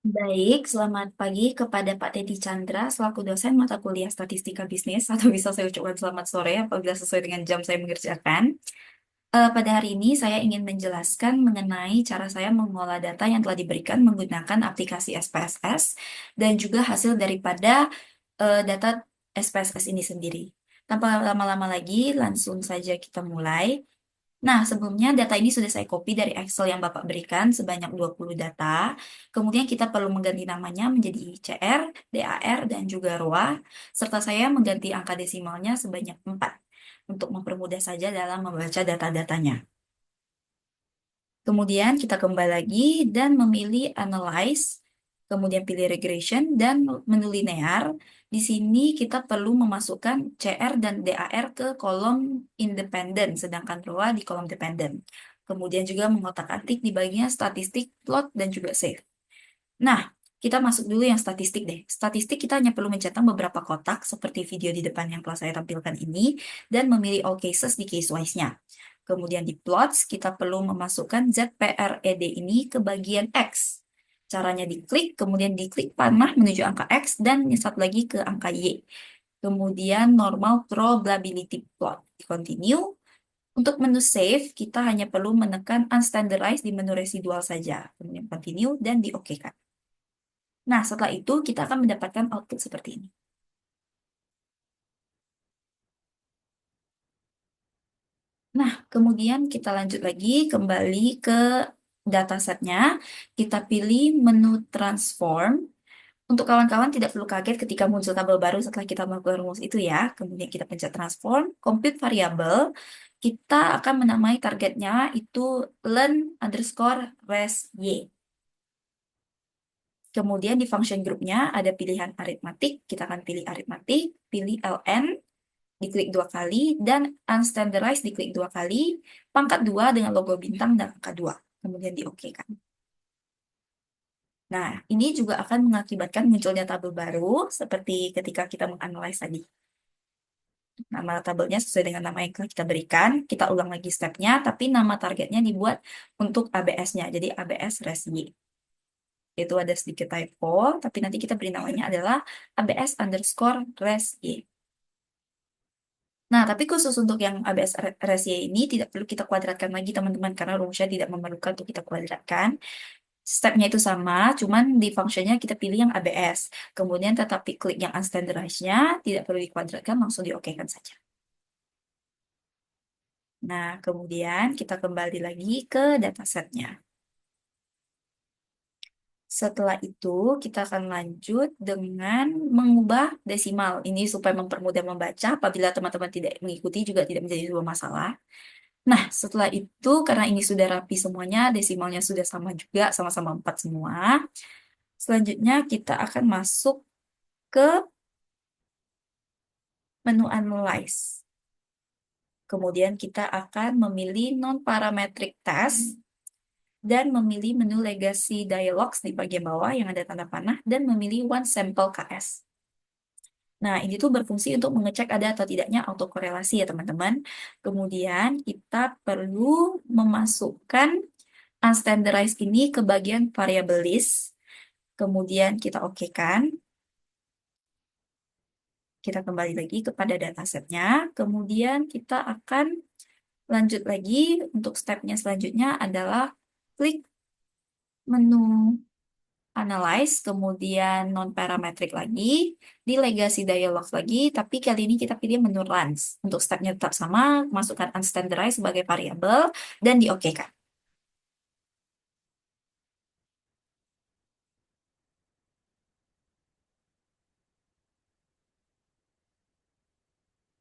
Baik, selamat pagi kepada Pak Teddy Chandra selaku dosen mata kuliah Statistika Bisnis atau bisa saya ucapkan selamat sore apabila sesuai dengan jam saya mengerjakan. Pada hari ini saya ingin menjelaskan mengenai cara saya mengolah data yang telah diberikan menggunakan aplikasi SPSS dan juga hasil daripada data SPSS ini sendiri. Tanpa lama-lama lagi, langsung saja kita mulai. Nah, sebelumnya data ini sudah saya copy dari Excel yang Bapak berikan sebanyak 20 data. Kemudian kita perlu mengganti namanya menjadi CR, DAR, dan juga ROA, serta saya mengganti angka desimalnya sebanyak 4 untuk mempermudah saja dalam membaca data-datanya. Kemudian kita kembali lagi dan memilih Analyze, kemudian pilih Regression dan menu linear. Di sini kita perlu memasukkan CR dan DAR ke kolom independen, sedangkan ROA di kolom dependen. Kemudian juga mengotak-atik di bagian statistik, plot, dan juga save. Nah, kita masuk dulu yang statistik deh. Statistik kita hanya perlu mencetak beberapa kotak seperti video di depan yang telah saya tampilkan ini dan memilih all cases di case wise-nya. Kemudian di plots, kita perlu memasukkan ZPRED ini ke bagian X. Caranya diklik, kemudian diklik panah menuju angka X dan nyesat lagi ke angka Y. Kemudian normal probability plot. Di continue. Untuk menu save, kita hanya perlu menekan unstandardized di menu residual saja. Kemudian continue dan di-OK-kan. Nah, setelah itu kita akan mendapatkan output seperti ini. Nah, kemudian kita lanjut lagi kembali ke datasetnya. Kita pilih menu transform. Untuk kawan-kawan tidak perlu kaget ketika muncul tabel baru setelah kita melakukan rumus itu ya. Kemudian kita pencet transform, compute variable. Kita akan menamai targetnya itu len underscore res y. Kemudian di function groupnya ada pilihan aritmatik. Kita akan pilih aritmatik, pilih ln, diklik 2 kali, dan unstandardized diklik 2 kali, pangkat 2 dengan logo bintang dan angka 2. Kemudian di OK kan. Nah, ini juga akan mengakibatkan munculnya tabel baru seperti ketika kita menganalisis tadi. Nama tabelnya sesuai dengan nama yang telah kita berikan. Kita ulang lagi stepnya, tapi nama targetnya dibuat untuk ABS-nya. Jadi ABS res Y. Itu ada sedikit typo, tapi nanti kita beri namanya adalah ABS underscore res Y. Nah, tapi khusus untuk yang ABS ratio ini tidak perlu kita kuadratkan lagi teman-teman karena rumusnya tidak memerlukan untuk kita kuadratkan. Stepnya itu sama, cuman di functionnya kita pilih yang ABS. Kemudian tetapi klik yang unstandardized-nya tidak perlu dikuadratkan, langsung di-OK-kan saja. Nah, kemudian kita kembali lagi ke datasetnya. Setelah itu, kita akan lanjut dengan mengubah desimal. Ini supaya mempermudah membaca, apabila teman-teman tidak mengikuti juga tidak menjadi sebuah masalah. Nah, setelah itu, karena ini sudah rapi semuanya, desimalnya sudah sama juga, sama-sama 4 semua. Selanjutnya, kita akan masuk ke menu Analyze. Kemudian kita akan memilih non-parametric test dan memilih menu Legacy Dialogs di bagian bawah yang ada tanda panah dan memilih One Sample KS. Nah, ini tuh berfungsi untuk mengecek ada atau tidaknya autokorelasi ya teman-teman. Kemudian kita perlu memasukkan unstandardized ini ke bagian variable list. Kemudian kita OK-kan. Kita kembali lagi kepada datasetnya. Kemudian kita akan lanjut lagi. Untuk stepnya selanjutnya adalah klik menu Analyze, kemudian non-parametric lagi, di Legacy Dialogs lagi, tapi kali ini kita pilih menu Runs. Untuk stepnya tetap sama, masukkan unstandardized sebagai variabel, dan di-OK-kan.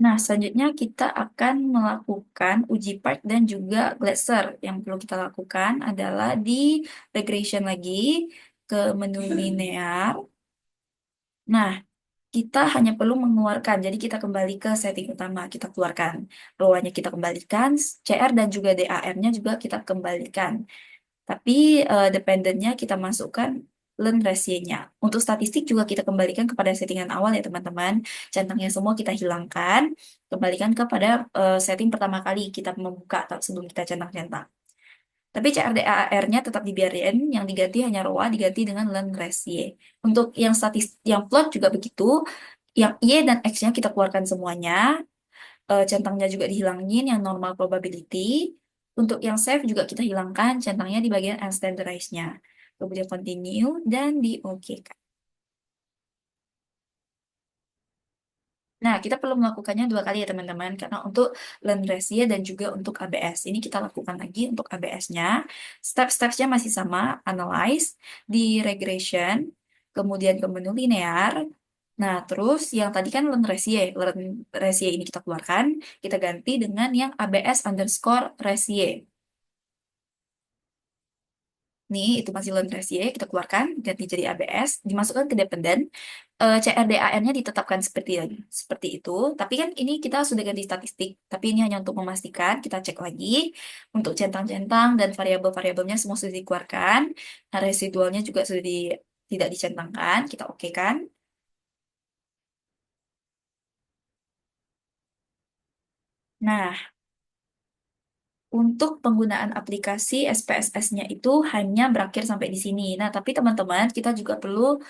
Nah, selanjutnya kita akan melakukan uji part dan juga Glaser. Yang perlu kita lakukan adalah di regression lagi ke menu linear. Nah, kita hanya perlu mengeluarkan. Jadi kita kembali ke setting utama, kita keluarkan. Row-nya kita kembalikan, CR dan juga DAR-nya juga kita kembalikan. Tapi dependennya kita masukkan learn ratio-nya. Untuk statistik juga kita kembalikan kepada settingan awal ya teman-teman. Centangnya semua kita hilangkan, kembalikan kepada setting pertama kali kita membuka atau sebelum kita centang-centang. Tapi CRDAR-nya tetap dibiarin, yang diganti hanya ROA diganti dengan learn ratio. Untuk yang yang plot juga begitu, yang Y dan X-nya kita keluarkan semuanya, centangnya juga dihilangin, yang normal probability. Untuk yang safe juga kita hilangkan centangnya di bagian unstandardized-nya. Kemudian continue dan di OK. Nah, kita perlu melakukannya dua kali ya teman-teman, karena untuk learn ratio dan juga untuk ABS. Ini kita lakukan lagi untuk ABS-nya. Step-stepsnya masih sama, analyze, di regression, kemudian ke menu linear. Nah, terus yang tadi kan learn ratio ini kita keluarkan, kita ganti dengan yang ABS underscore ratio. Nih, itu masih learn ratio, kita keluarkan, ganti jadi ABS, dimasukkan ke dependent, CRDAN-nya ditetapkan seperti itu, tapi kan ini kita sudah ganti statistik, tapi ini hanya untuk memastikan, kita cek lagi, untuk centang-centang dan variabel-variabelnya semua sudah dikeluarkan, nah, residualnya juga sudah tidak dicentangkan, kita oke kan? Nah, untuk penggunaan aplikasi SPSS-nya itu hanya berakhir sampai di sini. Nah, tapi teman-teman, kita juga perlu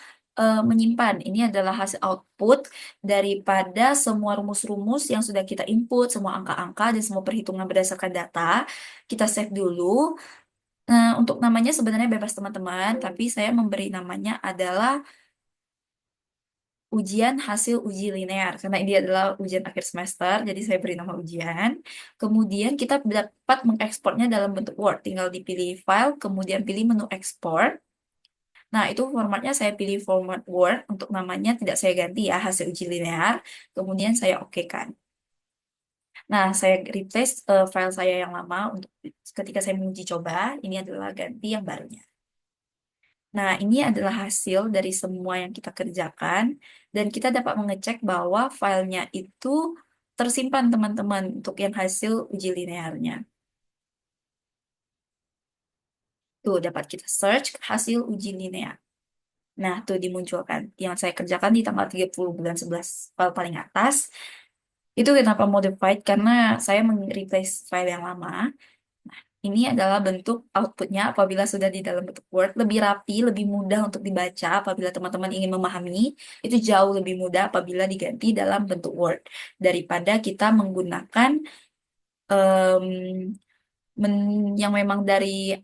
menyimpan. Ini adalah hasil output daripada semua rumus-rumus yang sudah kita input, semua angka-angka, dan semua perhitungan berdasarkan data. Kita save dulu. Nah, untuk namanya sebenarnya bebas teman-teman, tapi saya memberi namanya adalah ujian hasil uji linear karena ini adalah ujian akhir semester, jadi saya beri nama ujian. Kemudian kita dapat mengekspornya dalam bentuk Word, tinggal dipilih file, kemudian pilih menu ekspor. Nah, itu formatnya saya pilih format Word, untuk namanya tidak saya ganti ya, hasil uji linear. Kemudian saya okekan. Nah, saya replace file saya yang lama untuk ketika saya menguji coba, ini adalah ganti yang barunya. Nah, ini adalah hasil dari semua yang kita kerjakan, dan kita dapat mengecek bahwa filenya itu tersimpan, teman-teman, untuk yang hasil uji linearnya. Tuh, dapat kita search hasil uji linear. Nah, tuh dimunculkan. Yang saya kerjakan di tanggal 30 bulan 11, file paling atas. Itu kenapa modified, karena saya meng-replace file yang lama. Ini adalah bentuk outputnya apabila sudah di dalam bentuk Word. Lebih rapi, lebih mudah untuk dibaca apabila teman-teman ingin memahami. Itu jauh lebih mudah apabila diganti dalam bentuk Word. Daripada kita menggunakan em, yang memang dari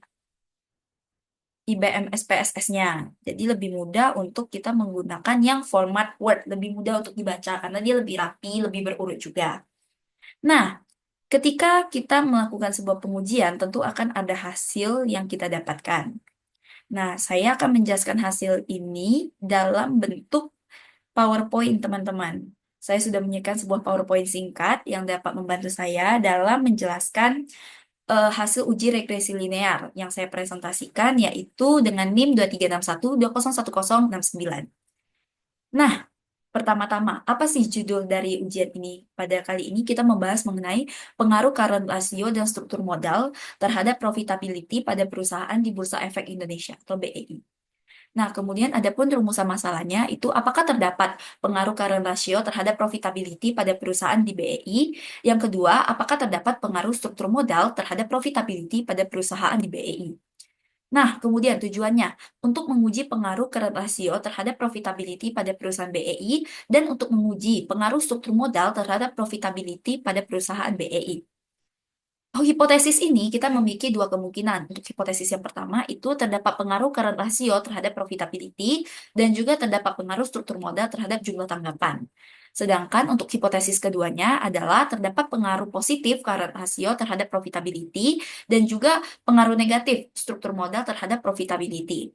IBM SPSS-nya. Jadi lebih mudah untuk kita menggunakan yang format Word. Lebih mudah untuk dibaca karena dia lebih rapi, lebih berurut juga. Nah, ketika kita melakukan sebuah pengujian, tentu akan ada hasil yang kita dapatkan. Nah, saya akan menjelaskan hasil ini dalam bentuk PowerPoint, teman-teman. Saya sudah menyiapkan sebuah PowerPoint singkat yang dapat membantu saya dalam menjelaskan hasil uji regresi linear yang saya presentasikan, yaitu dengan NIM 2361201069. Nah, pertama-tama, apa sih judul dari ujian ini? Pada kali ini kita membahas mengenai pengaruh current ratio dan struktur modal terhadap profitability pada perusahaan di Bursa Efek Indonesia atau BEI. Nah, kemudian ada pun rumusan masalahnya itu apakah terdapat pengaruh current ratio terhadap profitability pada perusahaan di BEI? Yang kedua, apakah terdapat pengaruh struktur modal terhadap profitability pada perusahaan di BEI? Nah, kemudian tujuannya untuk menguji pengaruh current ratio terhadap profitability pada perusahaan BEI dan untuk menguji pengaruh struktur modal terhadap profitability pada perusahaan BEI. Oh, hipotesis ini kita memiliki dua kemungkinan. Untuk hipotesis yang pertama itu terdapat pengaruh current ratio terhadap profitability dan juga terdapat pengaruh struktur modal terhadap jumlah tanggapan. Sedangkan untuk hipotesis keduanya adalah terdapat pengaruh positif current ratio terhadap profitability dan juga pengaruh negatif struktur modal terhadap profitability.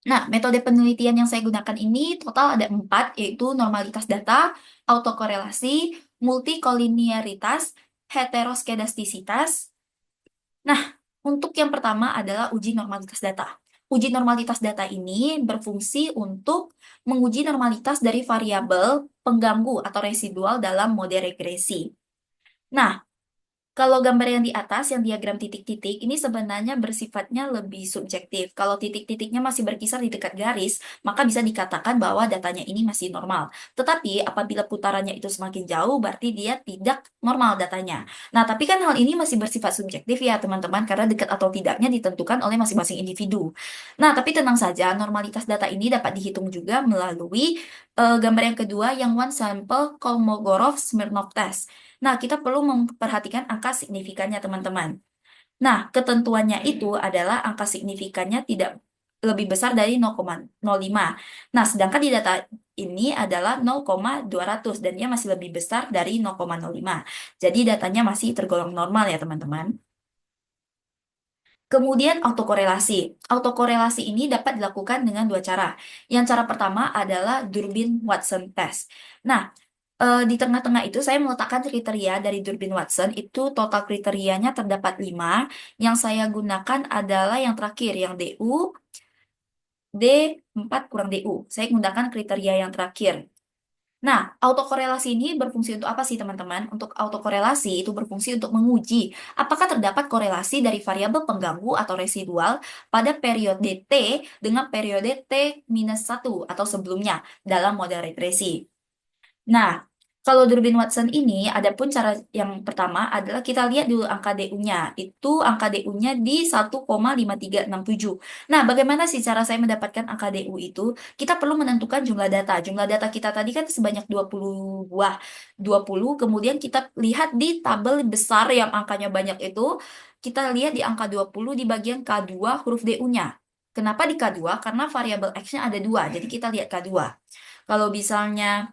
Nah, metode penelitian yang saya gunakan ini total ada 4, yaitu normalitas data, autokorelasi, multikolinearitas, heteroskedastisitas. Nah, untuk yang pertama adalah uji normalitas data. Uji normalitas data ini berfungsi untuk menguji normalitas dari variabel pengganggu atau residual dalam mode regresi. Nah, Kalau gambar yang di atas, yang diagram titik-titik, ini sebenarnya bersifatnya lebih subjektif. Kalau titik-titiknya masih berkisar di dekat garis, maka bisa dikatakan bahwa datanya ini masih normal. Tetapi apabila putarannya itu semakin jauh, berarti dia tidak normal datanya. Nah, tapi kan hal ini masih bersifat subjektif ya, teman-teman, karena dekat atau tidaknya ditentukan oleh masing-masing individu. Nah, tapi tenang saja, normalitas data ini dapat dihitung juga melalui gambar yang kedua, yang one sample Kolmogorov-Smirnov test. Nah, kita perlu memperhatikan angka signifikannya, teman-teman. Nah, ketentuannya itu adalah angka signifikannya tidak lebih besar dari 0,05. Nah, sedangkan di data ini adalah 0,200 dan dia masih lebih besar dari 0,05. Jadi datanya masih tergolong normal ya, teman-teman. Kemudian autokorelasi. Autokorelasi ini dapat dilakukan dengan dua cara. Yang cara pertama adalah Durbin-Watson test. Nah, di tengah-tengah itu saya meletakkan kriteria dari Durbin Watson. Itu total kriterianya terdapat 5. Yang saya gunakan adalah yang terakhir, yang DU, D4 kurang DU. Saya menggunakan kriteria yang terakhir. Nah, autokorelasi ini berfungsi untuk apa sih, teman-teman? Untuk autokorelasi itu berfungsi untuk menguji apakah terdapat korelasi dari variabel pengganggu atau residual pada periode T dengan periode T-1 atau sebelumnya dalam model regresi. Nah, kalau Durbin Watson ini ada pun cara yang pertama adalah kita lihat dulu angka DU-nya. Itu angka DU-nya di 1,5367. Nah, bagaimana sih cara saya mendapatkan angka DU itu? Kita perlu menentukan jumlah data. Jumlah data kita tadi kan sebanyak 20 buah. 20, kemudian kita lihat di tabel besar yang angkanya banyak itu, kita lihat di angka 20 di bagian K2 huruf DU-nya. Kenapa di K2? Karena variabel X-nya ada dua, jadi kita lihat K2. Kalau misalnya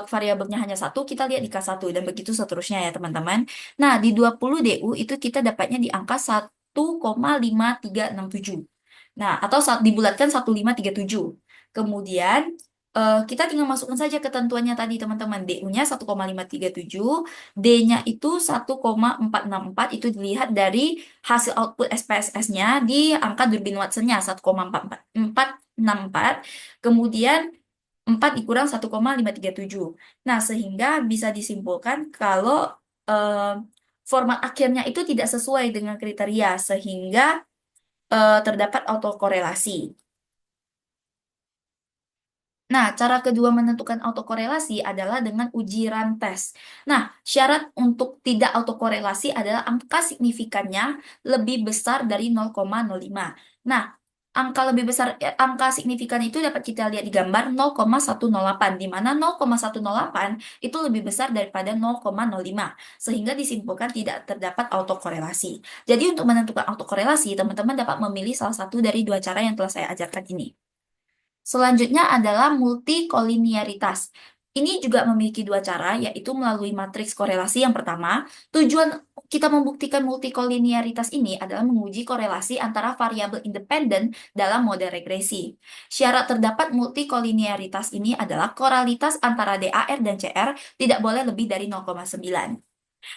variabelnya hanya satu, kita lihat di K1 dan begitu seterusnya ya, teman-teman. Nah, di 20 DU itu kita dapatnya di angka 1,5367. Nah, atau saat dibulatkan 1,537. Kemudian kita tinggal masukkan saja ketentuannya tadi, teman-teman. DU-nya 1,537, D-nya itu 1,464, itu dilihat dari hasil output SPSS-nya di angka Durbin Watson-nya 1,464. Kemudian 4 dikurang 1,537. Nah, sehingga bisa disimpulkan kalau eh, format akhirnya itu tidak sesuai dengan kriteria, sehingga terdapat autokorelasi. Nah, cara kedua menentukan autokorelasi adalah dengan uji rantes. Nah, syarat untuk tidak autokorelasi adalah angka signifikannya lebih besar dari 0,05. Nah, angka lebih besar, angka signifikan itu dapat kita lihat di gambar 0,108, di mana 0,108 itu lebih besar daripada 0,05, sehingga disimpulkan tidak terdapat autokorelasi. Jadi, untuk menentukan autokorelasi, teman-teman dapat memilih salah satu dari dua cara yang telah saya ajarkan ini. Selanjutnya adalah multikolinearitas. Ini juga memiliki dua cara, yaitu melalui matriks korelasi yang pertama. Tujuan kita membuktikan multikolinearitas ini adalah menguji korelasi antara variabel independen dalam model regresi. Syarat terdapat multikolinearitas ini adalah korelitas antara DAR dan CR tidak boleh lebih dari 0,9.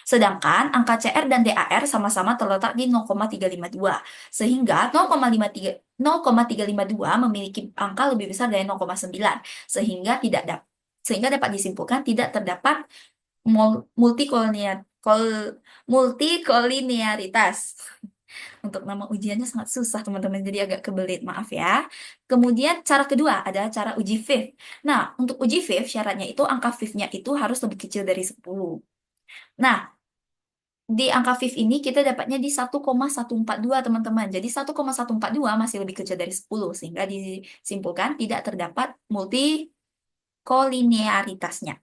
Sedangkan angka CR dan DAR sama-sama terletak di 0,352, sehingga 0,352 memiliki angka lebih besar dari 0,9, sehingga dapat disimpulkan tidak terdapat multikolinearitas. Untuk nama ujiannya sangat susah, teman-teman, jadi agak kebelit, maaf ya. Kemudian cara kedua adalah cara uji fifth. Nah, untuk uji fifth syaratnya itu angka fifth-nya itu harus lebih kecil dari 10. Nah, di angka fifth ini kita dapatnya di 1,142, teman-teman. Jadi 1,142 masih lebih kecil dari 10, sehingga disimpulkan tidak terdapat multikolinearitasnya.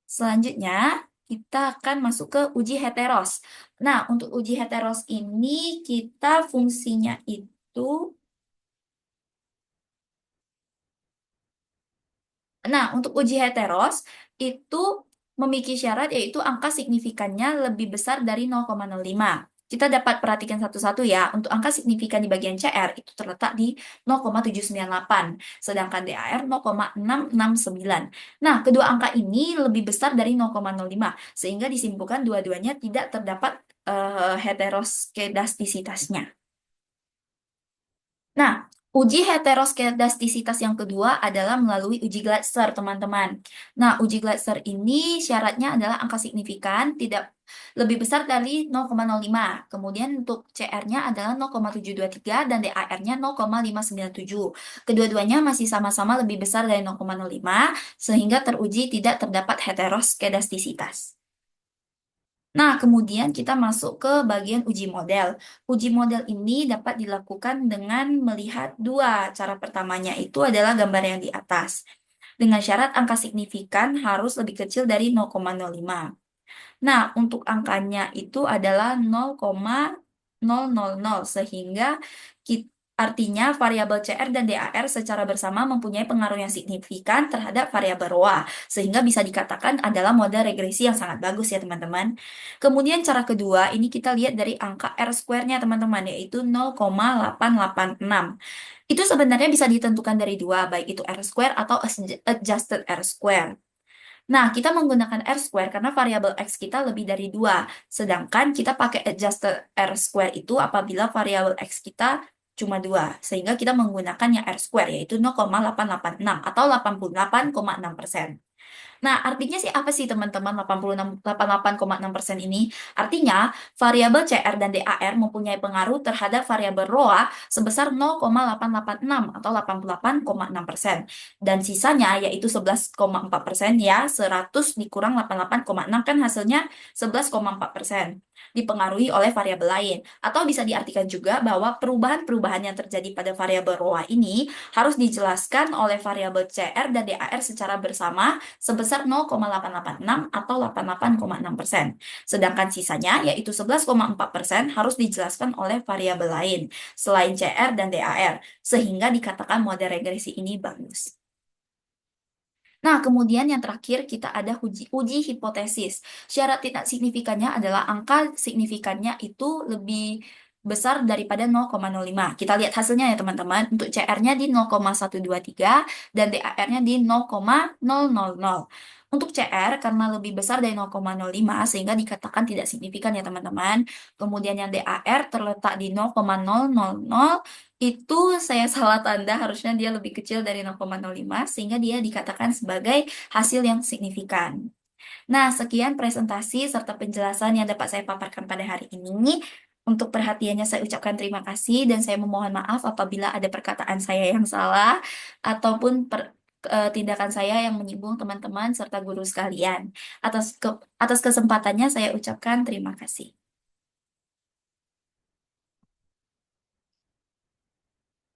Selanjutnya, kita akan masuk ke uji heteros. Nah, untuk uji heteros ini kita fungsinya itu, nah, untuk uji heteros itu memiliki syarat yaitu angka signifikannya lebih besar dari 0,05. Kita dapat perhatikan satu-satu ya. Untuk angka signifikan di bagian CR itu terletak di 0,798, sedangkan DAR 0,669. Nah, kedua angka ini lebih besar dari 0,05, sehingga disimpulkan dua-duanya tidak terdapat heteroskedastisitasnya. Nah, Uji heteroskedastisitas yang kedua adalah melalui uji Glasser, teman-teman. Nah, uji Glasser ini syaratnya adalah angka signifikan tidak lebih besar dari 0,05. Kemudian untuk CR-nya adalah 0,723 dan DAR-nya 0,597. Kedua-duanya masih sama-sama lebih besar dari 0,05 sehingga teruji tidak terdapat heteroskedastisitas. Nah, kemudian kita masuk ke bagian uji model. Uji model ini dapat dilakukan dengan melihat dua. Cara pertamanya itu adalah gambar yang di atas. Dengan syarat angka signifikan harus lebih kecil dari 0,05. Nah, untuk angkanya itu adalah 0,000 sehingga artinya variabel CR dan DAR secara bersama mempunyai pengaruh yang signifikan terhadap variabel ROA sehingga bisa dikatakan adalah model regresi yang sangat bagus ya teman-teman. Kemudian cara kedua ini kita lihat dari angka R square-nya teman-teman yaitu 0,886. Itu sebenarnya bisa ditentukan dari dua, baik itu R square atau adjusted R square. Nah, kita menggunakan R square karena variabel X kita lebih dari 2. Sedangkan kita pakai adjusted R square itu apabila variabel X kita cuma 2. Sehingga kita menggunakan yang R square yaitu 0,886 atau 88,6%. Nah, artinya sih apa sih teman-teman 88,6% ini? Artinya, variabel CR dan DAR mempunyai pengaruh terhadap variabel ROA sebesar 0,886 atau 88,6%. Dan sisanya yaitu 11,4% ya, 100 dikurang 88,6 kan hasilnya 11,4%. Dipengaruhi oleh variabel lain. Atau bisa diartikan juga bahwa perubahan-perubahan yang terjadi pada variabel ROA ini harus dijelaskan oleh variabel CR dan DAR secara bersama sebesar 0,886 atau 88,6%. Sedangkan sisanya, yaitu 11,4%, harus dijelaskan oleh variabel lain selain CR dan DAR, sehingga dikatakan model regresi ini bagus. Nah, kemudian yang terakhir kita ada uji hipotesis. Syarat tidak signifikannya adalah angka signifikannya itu lebih besar daripada 0,05. Kita lihat hasilnya ya teman-teman. Untuk CR-nya di 0,123 dan DAR-nya di 0,000. Untuk CR karena lebih besar dari 0,05 sehingga dikatakan tidak signifikan ya teman-teman. Kemudian yang DAR terletak di 0,000 itu saya salah tanda, harusnya dia lebih kecil dari 0,05 sehingga dia dikatakan sebagai hasil yang signifikan. Nah, sekian presentasi serta penjelasan yang dapat saya paparkan pada hari ini. Untuk perhatiannya saya ucapkan terima kasih dan saya memohon maaf apabila ada perkataan saya yang salah ataupun tindakan saya yang menyinggung teman-teman serta guru sekalian. Atas kesempatannya saya ucapkan terima kasih.